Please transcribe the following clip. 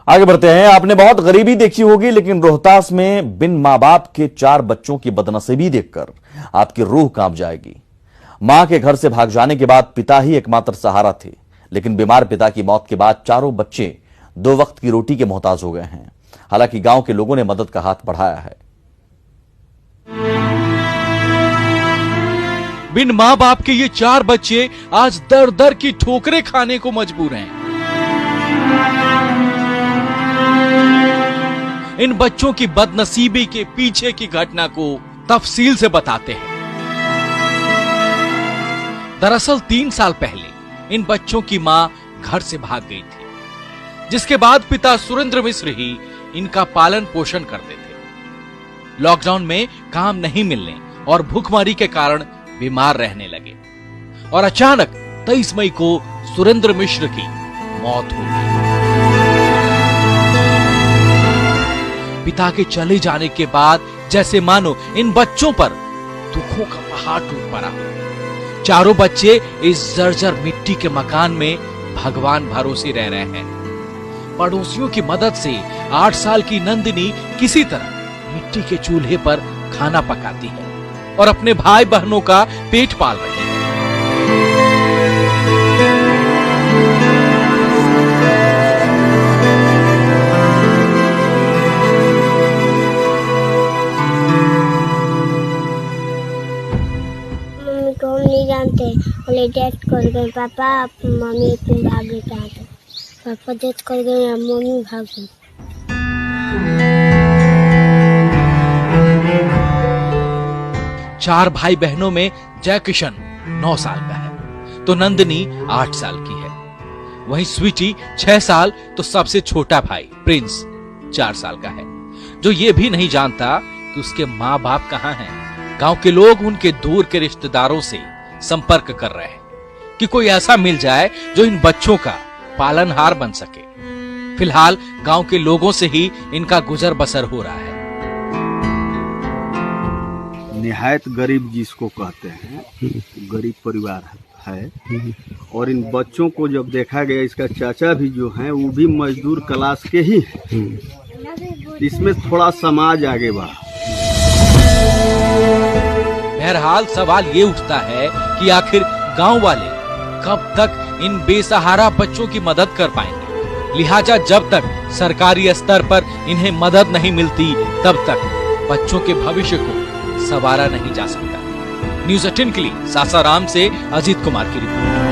आगे बढ़ते हैं। आपने बहुत गरीबी देखी होगी, लेकिन रोहतास में बिन मां बाप के 4 बच्चों की बदनसीबी देखकर आपकी रूह कांप जाएगी। मां के घर से भाग जाने के बाद पिता ही एकमात्र सहारा थे, लेकिन बीमार पिता की मौत के बाद चारों बच्चे 2 वक्त की रोटी के मोहताज हो गए हैं। हालांकि गांव के लोगों ने मदद का हाथ बढ़ाया है। बिन मां बाप के ये 4 बच्चे आज दर दर की ठोकरें खाने को मजबूर हैं। इन बच्चों की बदनसीबी के पीछे की घटना को तफसील से बताते हैं। दरअसल 3 साल पहले इन बच्चों की मां घर से भाग गई थी, जिसके बाद पिता सुरेंद्र मिश्र ही इनका पालन पोषण करते थे। लॉकडाउन में काम नहीं मिलने और भूखमरी के कारण बीमार रहने लगे और अचानक 23 मई को सुरेंद्र मिश्र की मौत हो गई। पिता के चले जाने के बाद जैसे मानो इन बच्चों पर दुखों का पहाड़ टूट पड़ा। चारों बच्चे इस जर्जर मिट्टी के मकान में भगवान भरोसे रह रहे हैं। पड़ोसियों की मदद से 8 साल की नंदिनी किसी तरह मिट्टी के चूल्हे पर खाना पकाती है और अपने भाई बहनों का पेट पाल रही है। मम्मी को हम नहीं जानते, बोले डेथ कर गए पापा, मम्मी तुम भाग गए कहाँ थे? पापा डेथ कर गए, मम्मी भाग गई। चार भाई बहनों में जय किशन 9 साल का है तो नंदिनी 8 साल की है। वहीं स्वीटी 6 साल तो सबसे छोटा भाई प्रिंस 4 साल का है, जो ये भी नहीं जानता कि उसके माँ बाप कहाँ हैं। गांव के लोग उनके दूर के रिश्तेदारों से संपर्क कर रहे हैं कि कोई ऐसा मिल जाए जो इन बच्चों का पालनहार बन सके। फिलहाल गांव के लोगों से ही इनका गुजर बसर हो रहा है। निहायत गरीब जिसको कहते हैं, गरीब परिवार है। और इन बच्चों को जब देखा गया, इसका चाचा भी जो है वो भी मजदूर क्लास के ही हैं। इसमें थोड़ा समाज आगे बढ़ा। बहरहाल सवाल ये उठता है कि आखिर गांव वाले कब तक इन बेसहारा बच्चों की मदद कर पाएंगे। लिहाजा जब तक सरकारी स्तर पर इन्हें मदद नहीं मिलती, तब तक बच्चों के भविष्य को संवारा नहीं जा सकता। न्यूज़ 18 के लिए सासाराम से अजीत कुमार की रिपोर्ट।